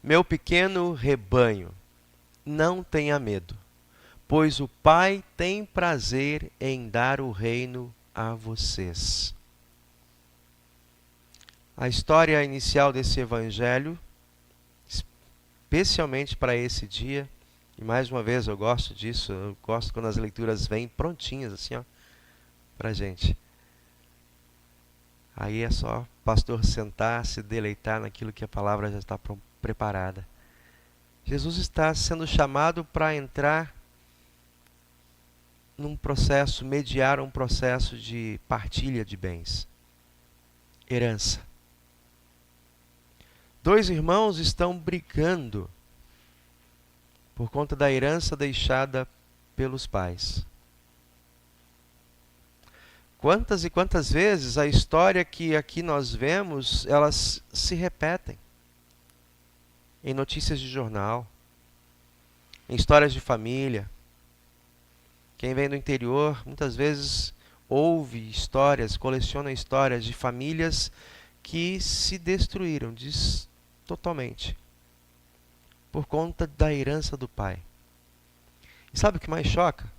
Meu pequeno rebanho, não tenha medo, pois o Pai tem prazer em dar o reino a vocês. A história inicial desse evangelho, especialmente para esse dia, e mais uma vez eu gosto disso, eu gosto quando as leituras vêm prontinhas assim, ó, para a gente. Aí é só o pastor sentar, se deleitar naquilo que a palavra já está preparada. Jesus está sendo chamado para entrar num processo, mediar um processo de partilha de bens. Herança. Dois irmãos estão brigando por conta da herança deixada pelos pais. Quantas e quantas vezes a história que aqui nós vemos, elas se repetem em notícias de jornal, em histórias de família. Quem vem do interior, muitas vezes ouve histórias, coleciona histórias de famílias que se destruíram totalmente por conta da herança do pai. E sabe o que mais choca?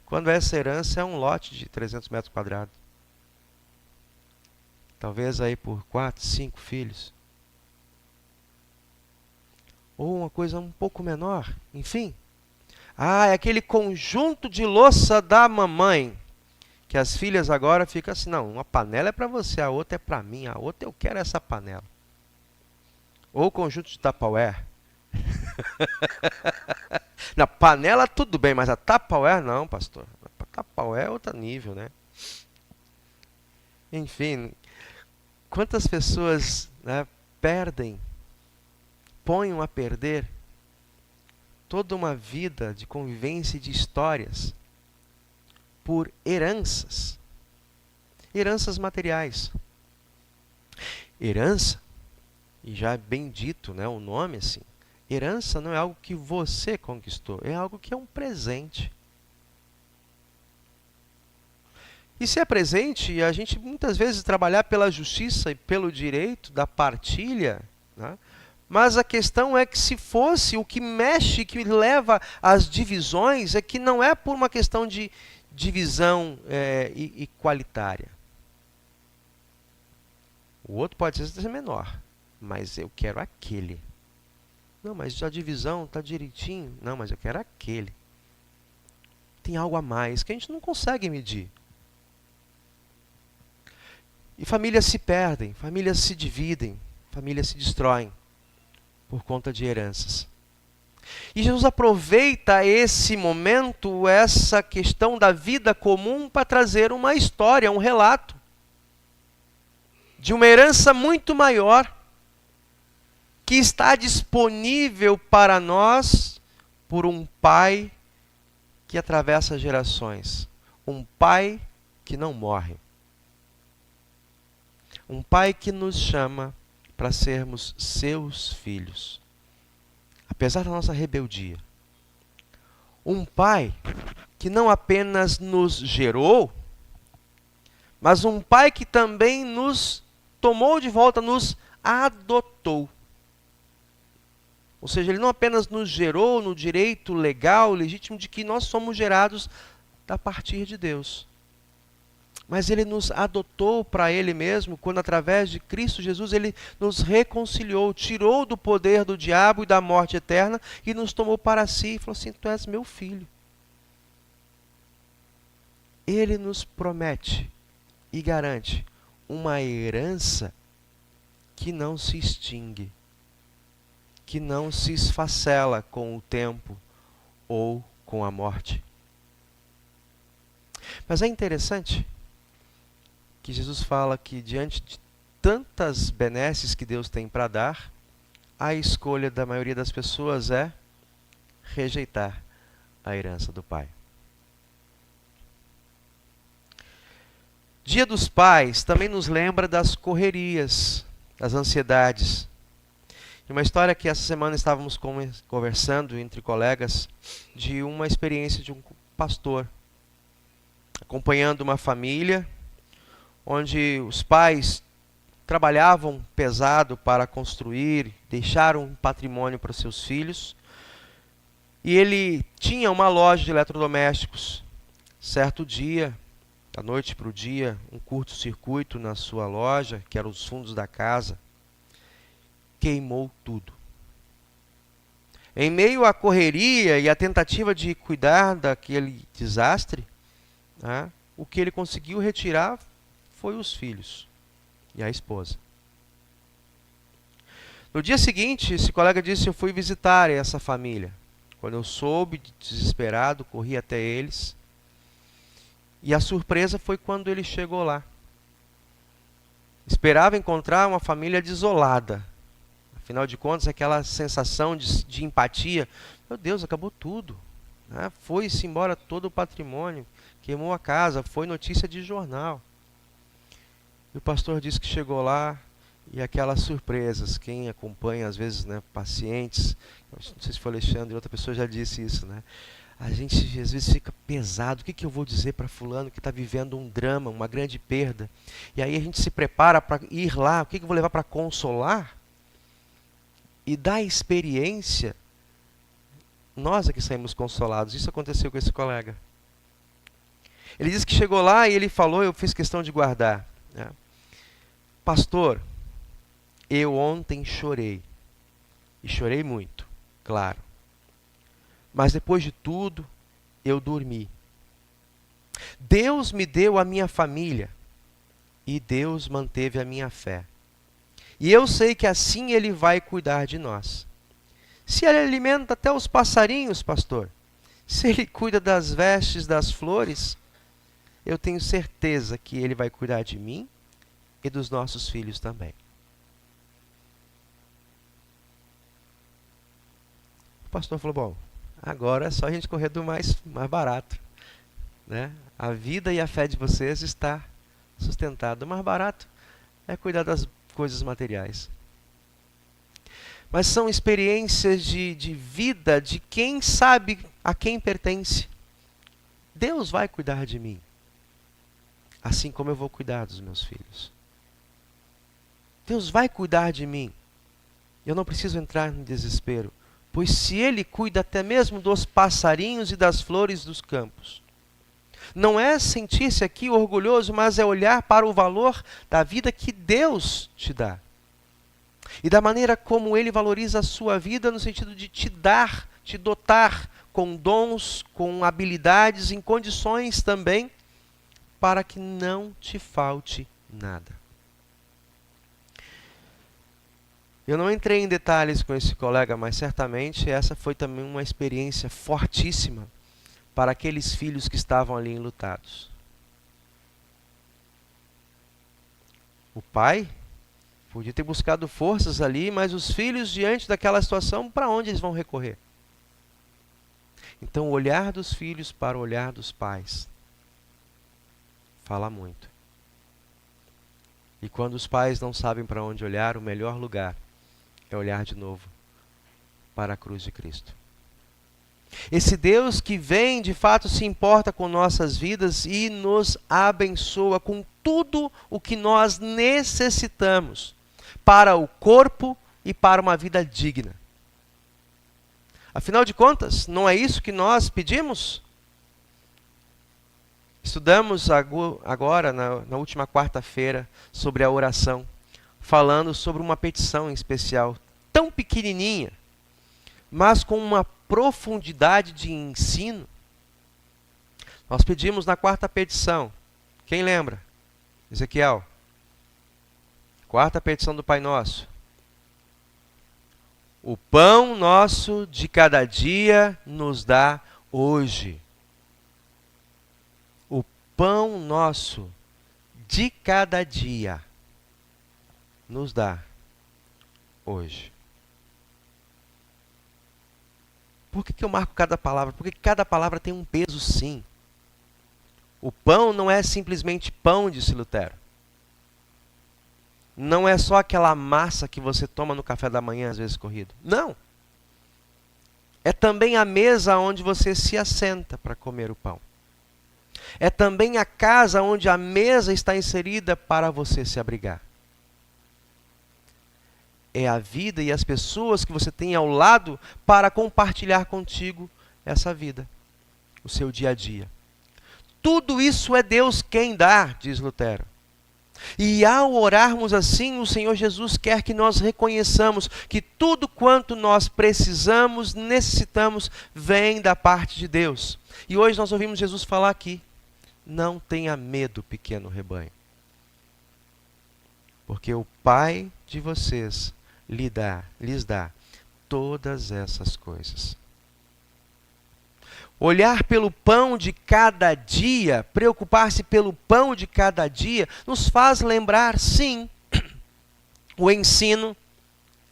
Quando essa herança é um lote de 300 metros quadrados. Talvez aí por 4, 5 filhos. Ou uma coisa um pouco menor, enfim. É aquele conjunto de louça da mamãe. Que as filhas agora ficam assim, não, uma panela é para você, a outra é para mim, a outra eu quero essa panela. Ou o conjunto de Tupperware. Na panela tudo bem, mas a Tupperware não, pastor. A Tupperware é outro nível, né? Enfim, quantas pessoas, né, perdem, põem a perder toda uma vida de convivência e de histórias por heranças. Heranças materiais. Herança, e já é bem dito, né, o nome assim, herança não é algo que você conquistou, é algo que é um presente. E se é presente, a gente muitas vezes trabalhar pela justiça e pelo direito da partilha, né? Mas a questão é que se fosse o que mexe, que leva às divisões, é que não é por uma questão de divisão igualitária. O outro pode ser menor, mas eu quero aquele. Não, mas a divisão está direitinho. Não, mas eu quero aquele. Tem algo a mais que a gente não consegue medir. E famílias se perdem, famílias se dividem, famílias se destroem por conta de heranças. E Jesus aproveita esse momento, essa questão da vida comum, para trazer uma história, um relato de uma herança muito maior que está disponível para nós por um pai que atravessa gerações. Um pai que não morre. Um pai que nos chama para sermos seus filhos, apesar da nossa rebeldia. Um pai que não apenas nos gerou, mas um pai que também nos tomou de volta, nos adotou. Ou seja, ele não apenas nos gerou no direito legal, legítimo, de que nós somos gerados a partir de Deus. Mas ele nos adotou para ele mesmo, quando através de Cristo Jesus ele nos reconciliou, tirou do poder do diabo e da morte eterna e nos tomou para si e falou assim, tu és meu filho. Ele nos promete e garante uma herança que não se extingue, que não se esfacela com o tempo ou com a morte. Mas é interessante que Jesus fala que diante de tantas benesses que Deus tem para dar, a escolha da maioria das pessoas é rejeitar a herança do Pai. Dia dos Pais também nos lembra das correrias, das ansiedades. E uma história que essa semana estávamos conversando entre colegas, de uma experiência de um pastor acompanhando uma família onde os pais trabalhavam pesado para construir, deixaram um patrimônio para os seus filhos. E ele tinha uma loja de eletrodomésticos. Certo dia, da noite para o dia, um curto-circuito na sua loja, que eram os fundos da casa, queimou tudo. Em meio à correria e à tentativa de cuidar daquele desastre, né, o que ele conseguiu retirar foi os filhos e a esposa. No dia seguinte, esse colega disse: eu fui visitar essa família. Quando eu soube, desesperado, corri até eles. E a surpresa foi quando ele chegou lá. Esperava encontrar uma família desolada. Afinal de contas, aquela sensação de empatia. Meu Deus, acabou tudo. Né? Foi-se embora todo o patrimônio. Queimou a casa. Foi notícia de jornal. E o pastor disse que chegou lá e aquelas surpresas. Quem acompanha, às vezes, né, pacientes. Não sei se foi Alexandre, outra pessoa já disse isso. Né? A gente, às vezes, fica pesado. O que eu vou dizer para fulano que está vivendo um drama, uma grande perda? E aí a gente se prepara para ir lá. O que eu vou levar para consolar? E da experiência, nós é que saímos consolados. Isso aconteceu com esse colega. Ele disse que chegou lá e ele falou, eu fiz questão de guardar. Né? Pastor, eu ontem chorei. E chorei muito, claro. Mas depois de tudo, eu dormi. Deus me deu a minha família. E Deus manteve a minha fé. E eu sei que assim Ele vai cuidar de nós. Se Ele alimenta até os passarinhos, pastor, se Ele cuida das vestes, das flores, eu tenho certeza que Ele vai cuidar de mim e dos nossos filhos também. O pastor falou, bom, agora é só a gente correr do mais barato. Né? A vida e a fé de vocês está sustentada. O mais barato é cuidar das coisas materiais. Mas são experiências de vida de quem sabe a quem pertence. Deus vai cuidar de mim, assim como eu vou cuidar dos meus filhos. Deus vai cuidar de mim. Eu não preciso entrar em desespero, pois se Ele cuida até mesmo dos passarinhos e das flores dos campos, não é sentir-se aqui orgulhoso, mas é olhar para o valor da vida que Deus te dá. E da maneira como Ele valoriza a sua vida no sentido de te dar, te dotar com dons, com habilidades, em condições também, para que não te falte nada. Eu não entrei em detalhes com esse colega, mas certamente essa foi também uma experiência fortíssima para aqueles filhos que estavam ali enlutados. O pai podia ter buscado forças ali, mas os filhos, diante daquela situação, para onde eles vão recorrer? Então, o olhar dos filhos para o olhar dos pais fala muito. E quando os pais não sabem para onde olhar, o melhor lugar é olhar de novo para a cruz de Cristo. Esse Deus que vem, de fato, se importa com nossas vidas e nos abençoa com tudo o que nós necessitamos para o corpo e para uma vida digna. Afinal de contas, não é isso que nós pedimos? Estudamos agora, na última quarta-feira, sobre a oração, falando sobre uma petição em especial, tão pequenininha, mas com uma profundidade de ensino. Nós pedimos na quarta petição. Quem lembra? Ezequiel. Quarta petição do Pai Nosso. O pão nosso de cada dia nos dá hoje. O pão nosso de cada dia nos dá hoje. Por que eu marco cada palavra? Porque cada palavra tem um peso, sim. O pão não é simplesmente pão, disse Lutero. Não é só aquela massa que você toma no café da manhã, às vezes corrido. Não. É também a mesa onde você se assenta para comer o pão. É também a casa onde a mesa está inserida para você se abrigar. é a vida e as pessoas que você tem ao lado para compartilhar contigo essa vida, o seu dia a dia. Tudo isso é Deus quem dá, diz Lutero. E ao orarmos assim, o Senhor Jesus quer que nós reconheçamos que tudo quanto nós precisamos, necessitamos, vem da parte de Deus. E hoje nós ouvimos Jesus falar aqui: não tenha medo, pequeno rebanho, porque o Pai de vocês lhes dá todas essas coisas. Olhar pelo pão de cada dia, preocupar-se pelo pão de cada dia, nos faz lembrar, sim, o ensino,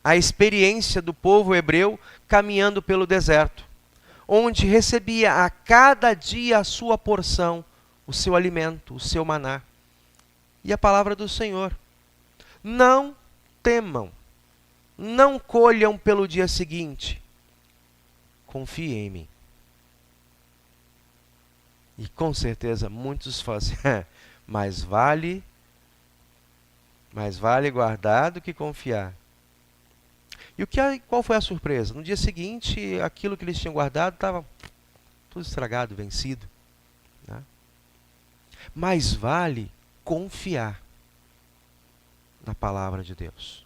a experiência do povo hebreu caminhando pelo deserto, onde recebia a cada dia a sua porção, o seu alimento, o seu maná. E a palavra do Senhor: não temam, não colham pelo dia seguinte, confiem em mim. E com certeza muitos falam assim: mais vale guardar do que confiar. E qual foi a surpresa? No dia seguinte, aquilo que eles tinham guardado estava tudo estragado, vencido. Né? Mais vale confiar na palavra de Deus.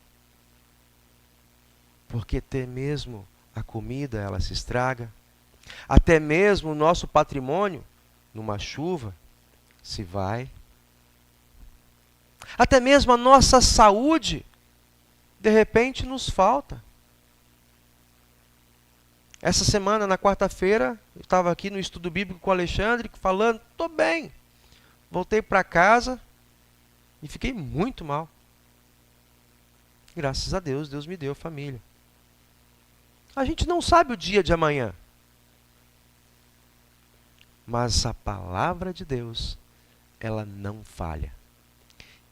Porque até mesmo a comida, ela se estraga. Até mesmo o nosso patrimônio, numa chuva, se vai. Até mesmo a nossa saúde, de repente, nos falta. Essa semana, na quarta-feira, eu estava aqui no estudo bíblico com o Alexandre, falando: estou bem. Voltei para casa e fiquei muito mal. Graças a Deus, Deus me deu família. A gente não sabe o dia de amanhã. Mas a palavra de Deus, ela não falha.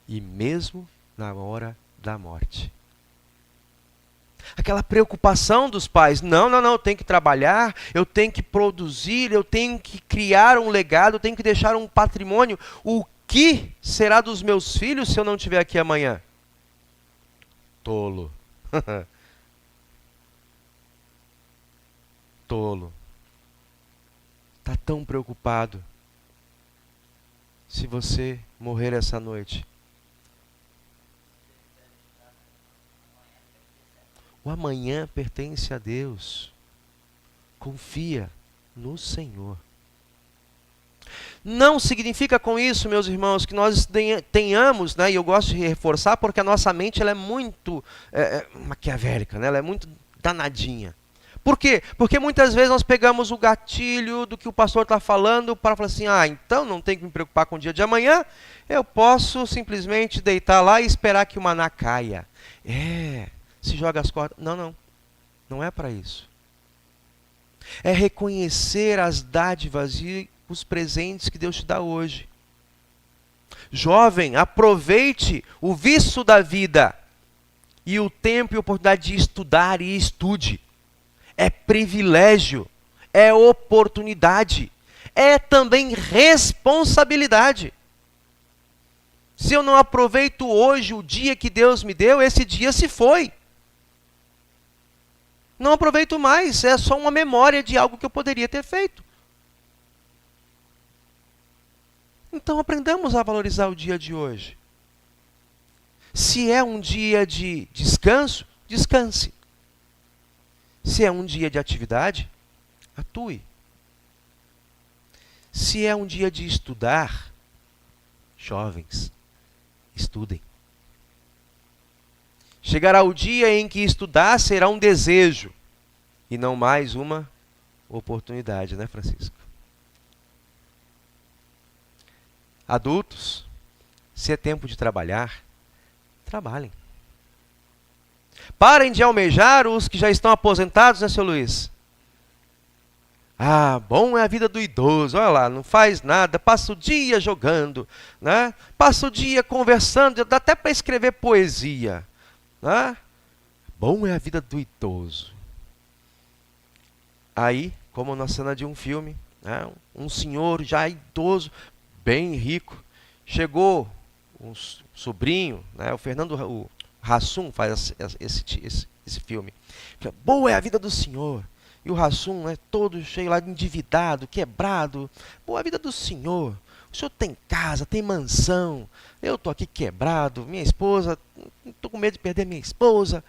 E mesmo na hora da morte. Aquela preocupação dos pais: não, eu tenho que trabalhar, eu tenho que produzir, eu tenho que criar um legado, eu tenho que deixar um patrimônio. O que será dos meus filhos se eu não estiver aqui amanhã? Tolo. Tolo. Está tão preocupado se você morrer essa noite. O amanhã pertence a Deus. Confia no Senhor. Não significa com isso, meus irmãos, que nós tenhamos, né, e eu gosto de reforçar, porque a nossa mente ela é muito maquiavélica, né, ela é muito danadinha. Por quê? Porque muitas vezes nós pegamos o gatilho do que o pastor está falando para falar assim: então não tenho que me preocupar com o dia de amanhã, eu posso simplesmente deitar lá e esperar que o maná caia. Se joga as cordas. Não é para isso. É reconhecer as dádivas e os presentes que Deus te dá hoje. Jovem, aproveite o viço da vida e o tempo e oportunidade de estudar e estude. É privilégio, é oportunidade, é também responsabilidade. Se eu não aproveito hoje o dia que Deus me deu, esse dia se foi. Não aproveito mais, é só uma memória de algo que eu poderia ter feito. Então aprendamos a valorizar o dia de hoje. Se é um dia de descanso, descanse. Se é um dia de atividade, atue. Se é um dia de estudar, jovens, estudem. Chegará o dia em que estudar será um desejo e não mais uma oportunidade, né, Francisco? Adultos, se é tempo de trabalhar, trabalhem. Parem de almejar os que já estão aposentados, né, seu Luiz? Bom é a vida do idoso, olha lá, não faz nada, passa o dia jogando, né? Passa o dia conversando, dá até para escrever poesia. Né? Bom é a vida do idoso. Aí, como na cena de um filme, né, um senhor já idoso, bem rico, chegou um sobrinho, né, o Hassum faz esse filme. Boa é a vida do Senhor. E o Hassum é todo cheio lá de endividado, quebrado. Boa a vida do Senhor. O Senhor tem casa, tem mansão. Eu estou aqui quebrado. Minha esposa, estou com medo de perder minha esposa.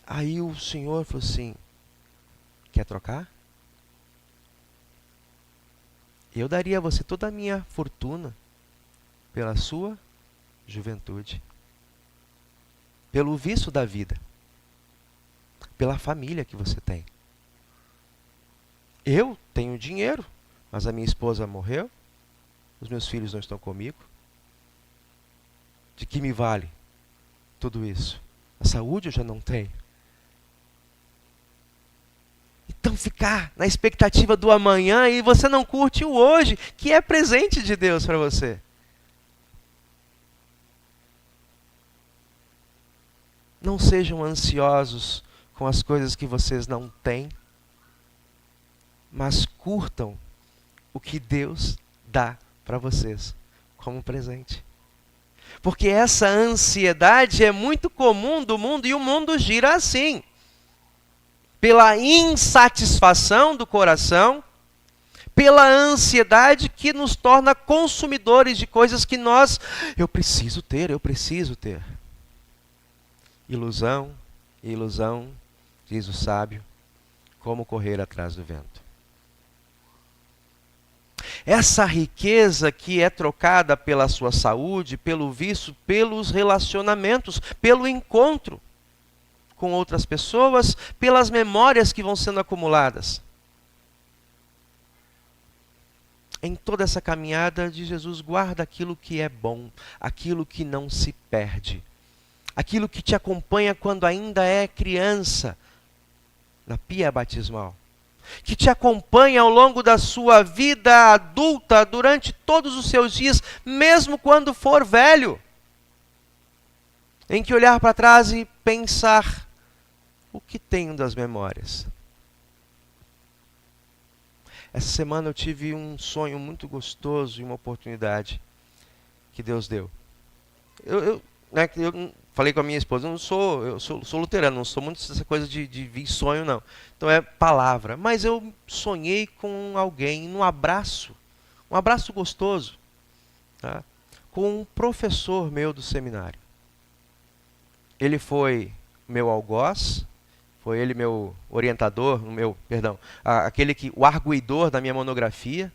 Aí o Senhor falou assim, quer trocar? Eu daria a você toda a minha fortuna pela sua juventude, pelo vício da vida, pela família que você tem. Eu tenho dinheiro, mas a minha esposa morreu, os meus filhos não estão comigo. De que me vale tudo isso? A saúde eu já não tenho. Então ficar na expectativa do amanhã e você não curte o hoje, que é presente de Deus para você. Não sejam ansiosos com as coisas que vocês não têm, mas curtam o que Deus dá para vocês como presente. Porque essa ansiedade é muito comum do mundo e o mundo gira assim. Pela insatisfação do coração, pela ansiedade que nos torna consumidores de coisas que eu preciso ter. Ilusão, ilusão, diz o sábio, como correr atrás do vento. Essa riqueza que é trocada pela sua saúde, pelo vício, pelos relacionamentos, pelo encontro com outras pessoas, pelas memórias que vão sendo acumuladas. Em toda essa caminhada de Jesus, guarda aquilo que é bom, aquilo que não se perde, aquilo que te acompanha quando ainda é criança, na pia batismal, que te acompanha ao longo da sua vida adulta, durante todos os seus dias, mesmo quando for velho, em que olhar para trás e pensar, o que tenho das memórias? Essa semana eu tive um sonho muito gostoso e uma oportunidade que Deus deu. Eu falei com a minha esposa, eu sou luterano, não sou muito dessa coisa de vir sonho, não. Então é palavra. Mas eu sonhei com alguém num abraço, um abraço gostoso, tá? Com um professor meu do seminário. Ele foi meu algoz, foi ele meu orientador, o arguidor da minha monografia,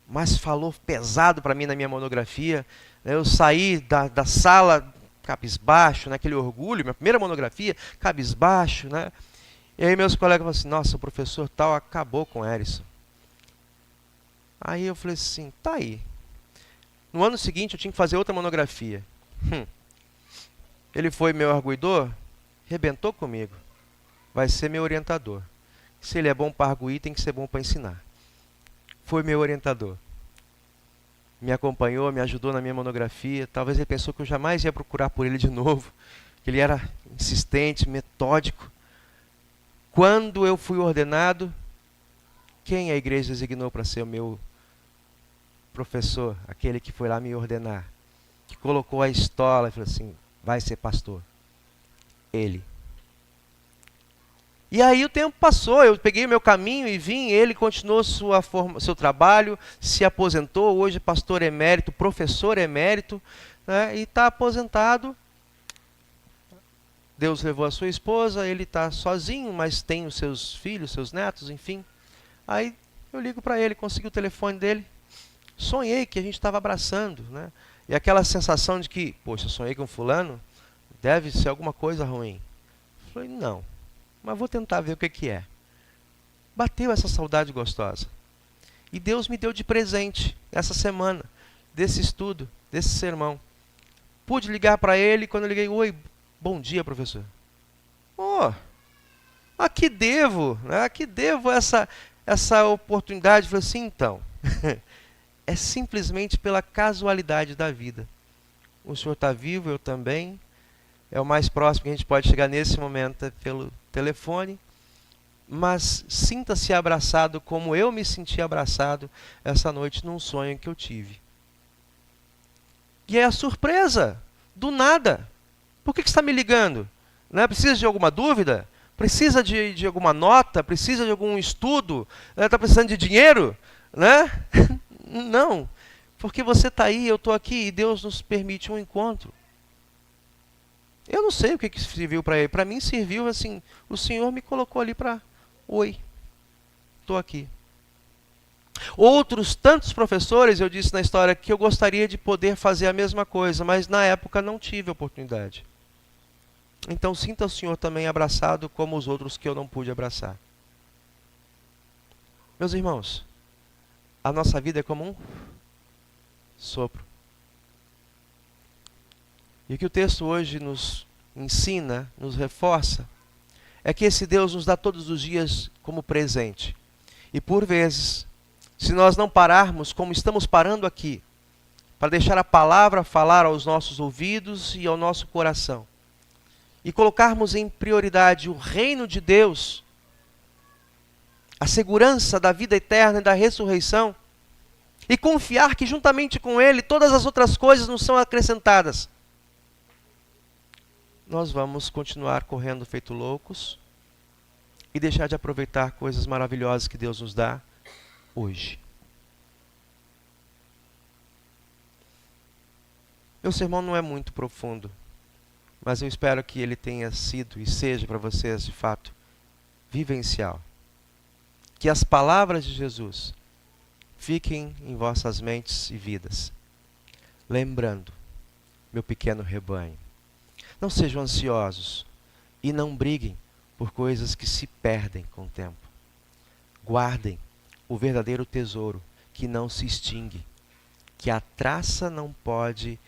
mas falou pesado para mim na minha monografia. Eu saí da sala cabisbaixo, naquele orgulho, minha primeira monografia, cabisbaixo, né? E aí meus colegas falaram assim, nossa, o professor tal acabou com o Erison. Aí eu falei assim, tá aí. No ano seguinte eu tinha que fazer outra monografia. Ele foi meu arguidor, rebentou comigo. Vai ser meu orientador. Se ele é bom para arguir, tem que ser bom para ensinar. Foi meu orientador. Me acompanhou, me ajudou na minha monografia. Talvez ele pensou que eu jamais ia procurar por ele de novo. Ele era insistente, metódico. Quando eu fui ordenado, quem a igreja designou para ser o meu professor? Aquele que foi lá me ordenar. Que colocou a estola e falou assim, vai ser pastor. Ele. E aí o tempo passou, eu peguei o meu caminho e vim, ele continuou seu trabalho, se aposentou, hoje pastor emérito, professor emérito, né, e está aposentado. Deus levou a sua esposa, ele está sozinho, mas tem os seus filhos, seus netos, enfim. Aí eu ligo para ele, consegui o telefone dele, sonhei que a gente estava abraçando, né? E aquela sensação de que, poxa, sonhei com fulano, deve ser alguma coisa ruim. Eu falei, não. Mas vou tentar ver o que é. Bateu essa saudade gostosa. E Deus me deu de presente, essa semana, desse estudo, desse sermão. Pude ligar para ele, quando eu liguei, oi, bom dia, professor. Aqui devo, né? Aqui devo essa oportunidade. Eu falei assim, então, é simplesmente pela casualidade da vida. O senhor está vivo, eu também. É o mais próximo que a gente pode chegar nesse momento, é pelo telefone, mas sinta-se abraçado como eu me senti abraçado essa noite num sonho que eu tive. E é a surpresa, do nada. Por que você está me ligando? Né? Precisa de alguma dúvida? Precisa de alguma nota? Precisa de algum estudo? Está precisando de dinheiro? Né? Não. Porque você está aí, eu estou aqui e Deus nos permite um encontro. Eu não sei o que serviu para ele. Para mim serviu assim, o Senhor me colocou ali para, oi, estou aqui. Outros tantos professores, eu disse na história, que eu gostaria de poder fazer a mesma coisa, mas na época não tive a oportunidade. Então sinta o Senhor também abraçado como os outros que eu não pude abraçar. Meus irmãos, a nossa vida é como um sopro. E o que o texto hoje nos ensina, nos reforça, é que esse Deus nos dá todos os dias como presente. E por vezes, se nós não pararmos como estamos parando aqui, para deixar a palavra falar aos nossos ouvidos e ao nosso coração, e colocarmos em prioridade o reino de Deus, a segurança da vida eterna e da ressurreição, e confiar que juntamente com Ele todas as outras coisas nos são acrescentadas, nós vamos continuar correndo feito loucos e deixar de aproveitar coisas maravilhosas que Deus nos dá hoje. Meu sermão não é muito profundo, mas eu espero que ele tenha sido e seja para vocês, de fato, vivencial. Que as palavras de Jesus fiquem em vossas mentes e vidas. Lembrando, meu pequeno rebanho, não sejam ansiosos e não briguem por coisas que se perdem com o tempo. Guardem o verdadeiro tesouro que não se extingue, que a traça não pode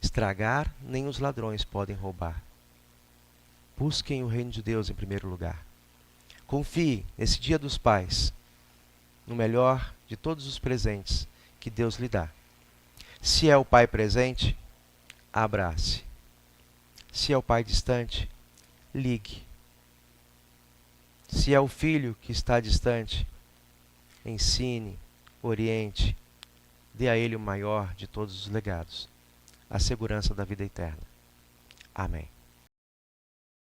estragar, nem os ladrões podem roubar. Busquem o reino de Deus em primeiro lugar. Confie nesse Dia dos Pais no melhor de todos os presentes que Deus lhe dá. Se é o pai presente, abrace. Se é o pai distante, ligue. Se é o filho que está distante, ensine, oriente, dê a ele o maior de todos os legados, a segurança da vida eterna. Amém.